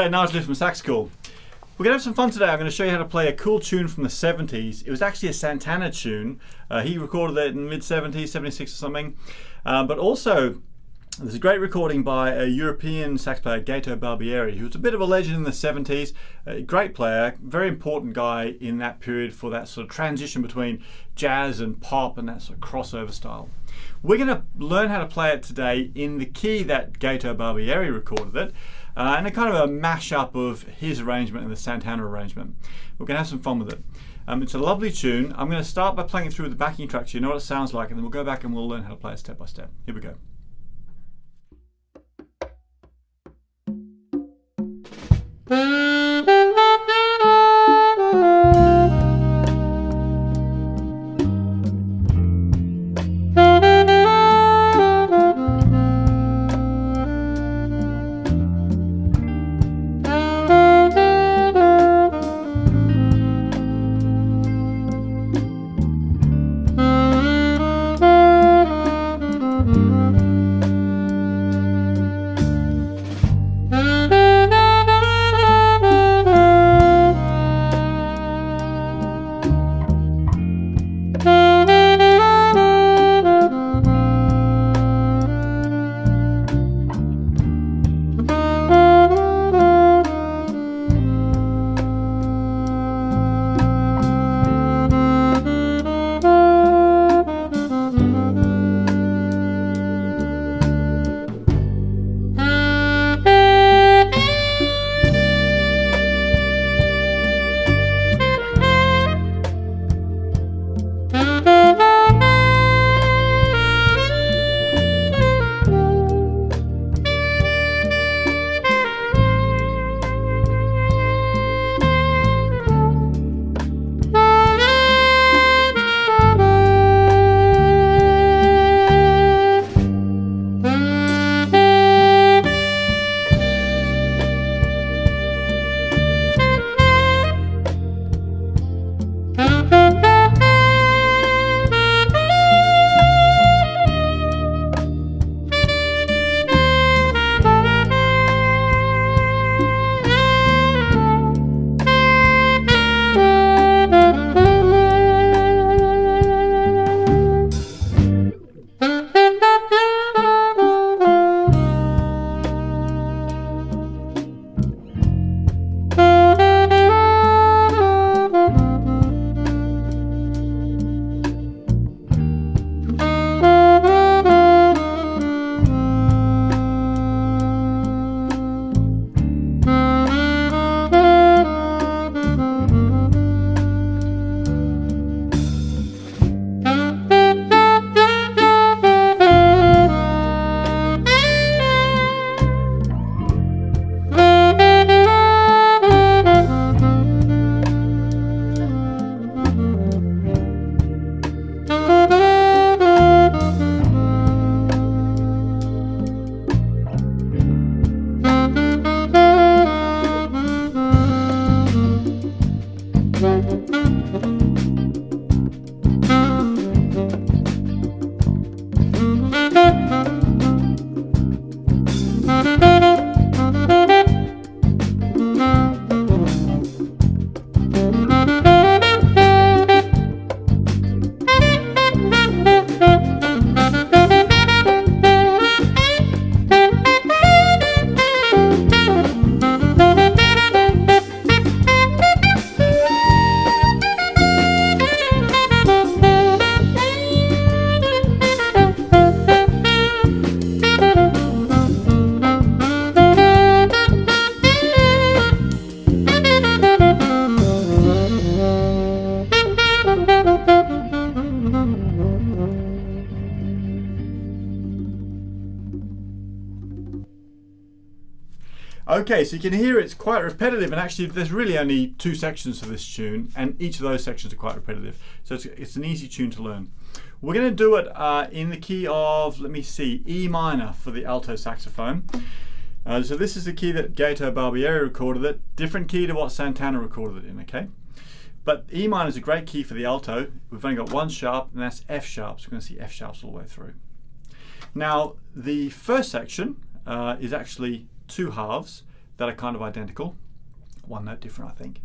Nigel from Sax School. We're going to have some fun today. I'm going to show you how to play a cool tune from the 70s. It was actually a Santana tune. He recorded it in the mid-70s, 76 or something. But also, there's a great recording by a European sax player, Gato Barbieri, who was a bit of a legend in the 70s. A great player, very important guy in that period for that sort of transition between jazz and pop and that sort of crossover style. We're going to learn how to play it today in the key that Gato Barbieri recorded it, and a kind of a mash-up of his arrangement and the Santana arrangement. We're going to have some fun with it. It's a lovely tune. I'm going to start by playing it through with the backing track so you know what it sounds like, and then we'll go back and we'll learn how to play it step by step. Here we go. Okay, so you can hear it's quite repetitive, and actually there's really only two sections to this tune, and each of those sections are quite repetitive. So it's an easy tune to learn. We're going to do it in the key of, let me see, E minor for the alto saxophone. So this is the key that Gato Barbieri recorded it, different key to what Santana recorded it in, okay? But E minor is a great key for the alto. We've only got one sharp, and that's F sharp, so we're going to see F sharps all the way through. Now, the first section is actually two halves. that are kind of identical. One note different, I think.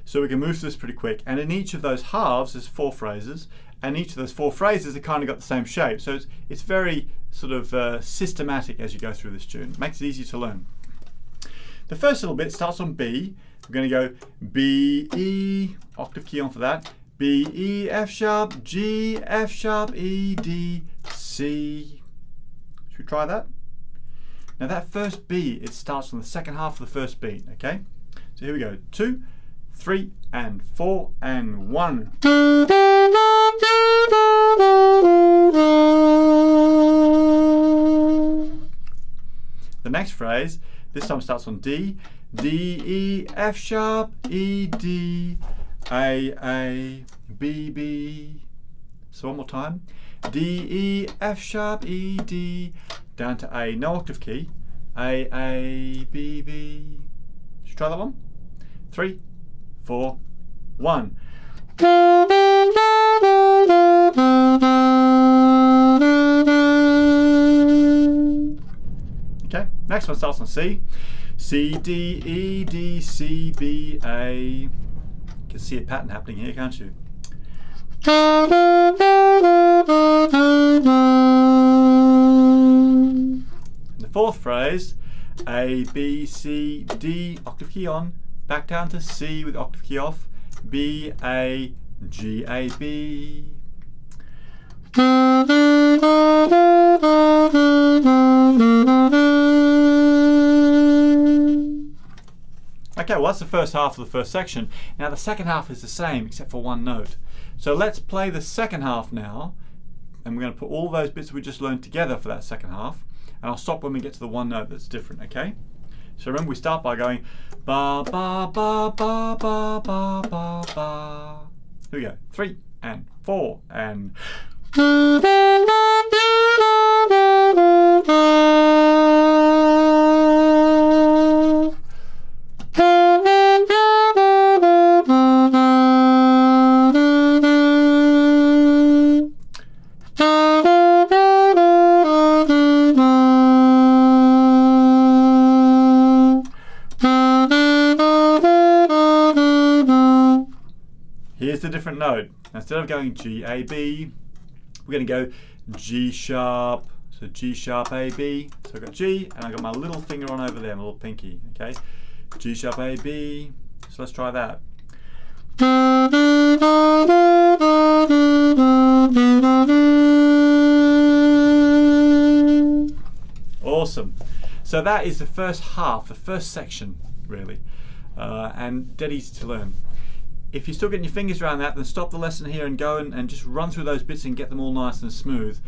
So we can move through this pretty quick. And in each of those halves, there's 4 phrases. And each of those 4 phrases have kind of got the same shape. So it's very sort of systematic as you go through this tune. It makes it easy to learn. The first little bit starts on B. We're going to go B, E, octave key on for that. B, E, F sharp, G, F sharp, E, D, C. Should we try that? Now that first B, it starts on the second half of the first beat, okay? So here we go. 2, 3, and 4, and 1. The next phrase, this time starts on D. D, E, F sharp, E, D, A, B, B. So one more time. D, E, F sharp, E, D, down to A, no octave key. A, B, B. Should we try that one? 3, 4, 1. Okay, next one starts on C. C, D, E, D, C, B, A. You can see a pattern happening here, can't you? And the fourth phrase, A, B, C, D, octave key on, back down to C with octave key off, B, A, G, A, B. Okay, well that's the first half of the first section. Now the second half is the same except for one note. So let's play the second half now, and we're going to put all those bits we just learned together for that second half, and I'll stop when we get to the one note that's different, okay? So remember, we start by going ba ba ba ba ba ba ba ba. Here we go. 3 and 4 and. Here's the different note. Instead of going G, A, B, we're going to go G sharp. So G sharp, A, B. So I've got G, and I've got my little finger on over there, my little pinky. Okay, G sharp, A, B. So let's try that. Awesome. So that is the first half, the first section, really, and dead easy to learn. If you're still getting your fingers around that, then stop the lesson here and go and just run through those bits and get them all nice and smooth.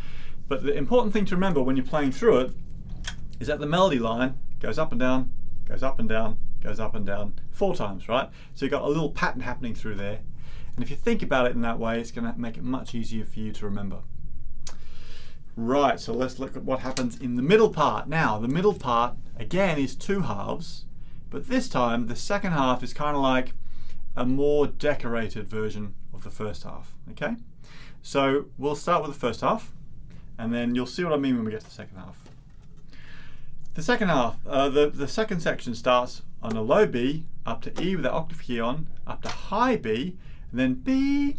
But the important thing to remember when you're playing through it is that the melody line goes up and down, goes up and down, goes up and down 4 times, right? So you've got a little pattern happening through there. And if you think about it in that way, it's going to make it much easier for you to remember. Right, so let's look at what happens in the middle part. Now, the middle part, again, is 2 halves, but this time the second half is kind of like a more decorated version of the first half, okay? So we'll start with the first half, and then you'll see what I mean when we get to the second half. The second half, the second section starts on a low B, up to E with the octave key on, up to high B, and then B,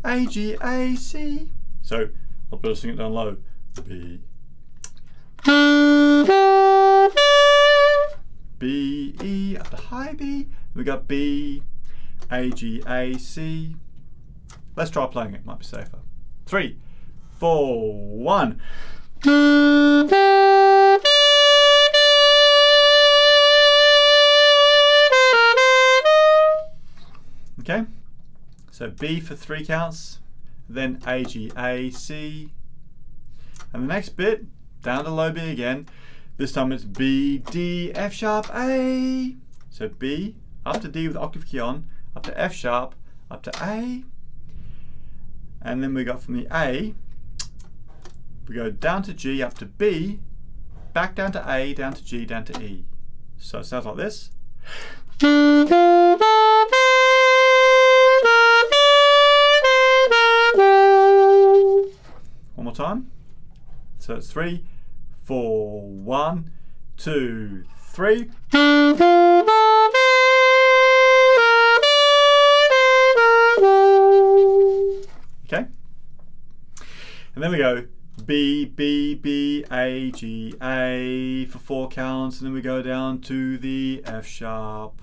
A, G, A, C. So I'll better sing it down low. B, B, E, up to high B, we got B, A, G, A, C. Let's try playing it, might be safer. 3, 4, 1. Okay, so B for 3 counts, then A, G, A, C. And the next bit, down to low B again. This time it's B, D, F sharp, A. So B, up to D with the octave key on, up to F sharp, up to A. And then we got from the A, we go down to G, up to B, back down to A, down to G, down to E. So it sounds like this. One more time. So it's 3, 4, 1, 2, 3. And then we go B, B, B, A, G, A for 4 counts, and then we go down to the F sharp.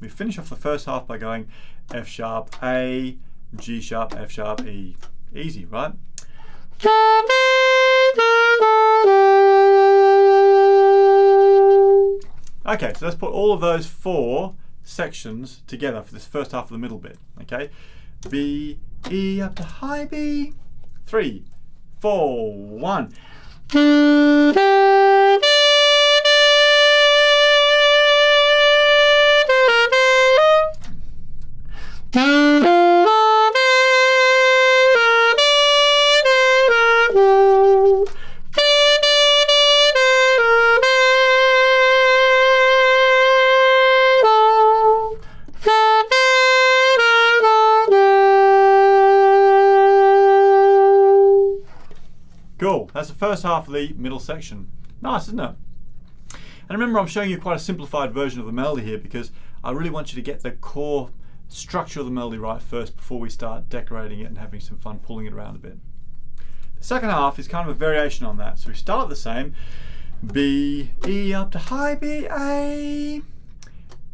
We finish off the first half by going F sharp, A, G sharp, F sharp, E. Easy, right? Okay, so let's put all of those 4 sections together for this first half of the middle bit. Okay, B, E up to high B. 3, 4, 1. Cool, that's the first half of the middle section. Nice, isn't it? And remember, I'm showing you quite a simplified version of the melody here because I really want you to get the core structure of the melody right first before we start decorating it and having some fun pulling it around a bit. The second half is kind of a variation on that. So we start the same. B, E up to high B, A,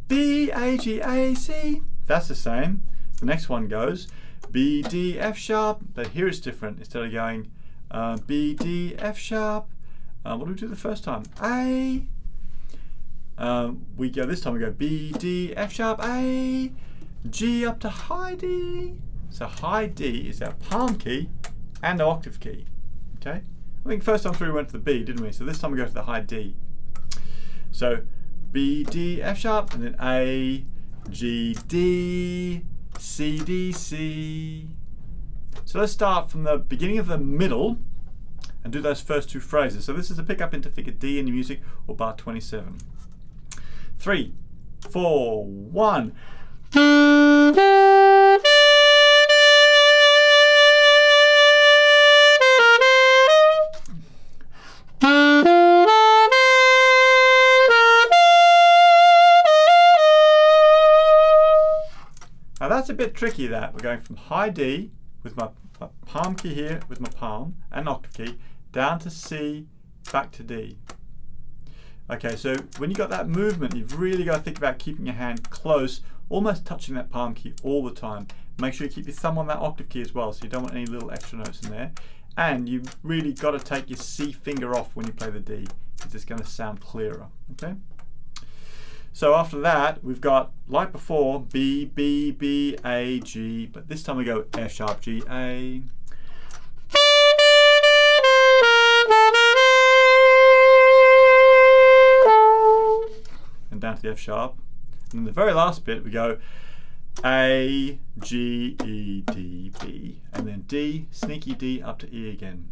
B, A, G, A, C. That's the same. The next one goes B, D, F sharp, but here it's different. Instead of going B, D, F sharp, what do we do the first time? A. This time we go B, D, F sharp, A, G up to high D. So high D is our palm key and our octave key. Okay? I think first time through we went to the B, didn't we? So this time we go to the high D. So B, D, F sharp, and then A, G, D, C, D, C. So let's start from the beginning of the middle and do those first 2 phrases. So this is a pickup into figure D in your music, or bar 27. 3, 4, 1. Now that's a bit tricky, that. We're going from high D with my palm key here, with my palm and octave key, down to C, back to D. Okay, so when you got that movement, you've really got to think about keeping your hand close, almost touching that palm key all the time. Make sure you keep your thumb on that octave key as well, so you don't want any little extra notes in there. And you've really got to take your C finger off when you play the D, because it's going to sound clearer. Okay. So after that, we've got, like before, B, B, B, A, G, but this time we go F sharp, G, A. And down to the F sharp. And then the very last bit, we go A, G, E, D, B. And then D, sneaky D up to E again.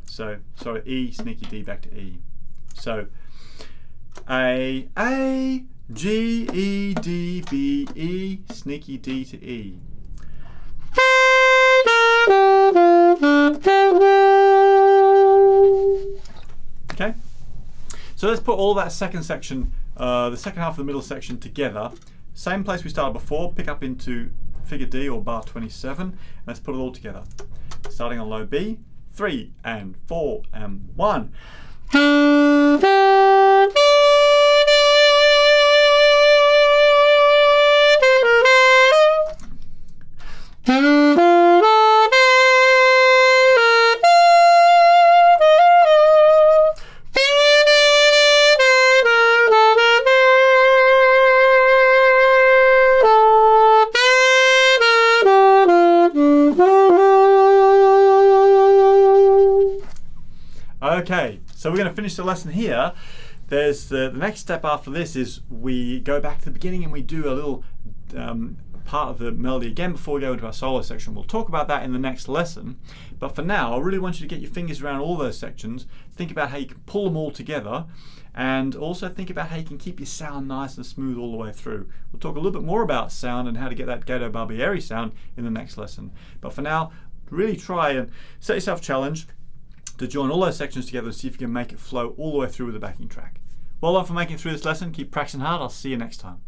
So, sorry, E, sneaky D back to E. So, A, G, E, D, B, E, sneaky D to E. Okay, so let's put all that second section, the second half of the middle section together. Same place we started before, pick up into figure D or bar 27. Let's put it all together. Starting on low B, 3 and 4 and 1. Okay, so we're going to finish the lesson here. There's the next step after this is we go back to the beginning and we do a little part of the melody again before we go into our solo section. We'll talk about that in the next lesson. But for now, I really want you to get your fingers around all those sections, think about how you can pull them all together, and also think about how you can keep your sound nice and smooth all the way through. We'll talk a little bit more about sound and how to get that Gato Barbieri sound in the next lesson. But for now, really try and set yourself a challenge to join all those sections together and see if you can make it flow all the way through with the backing track. Well done for making it through this lesson. Keep practicing hard. I'll see you next time.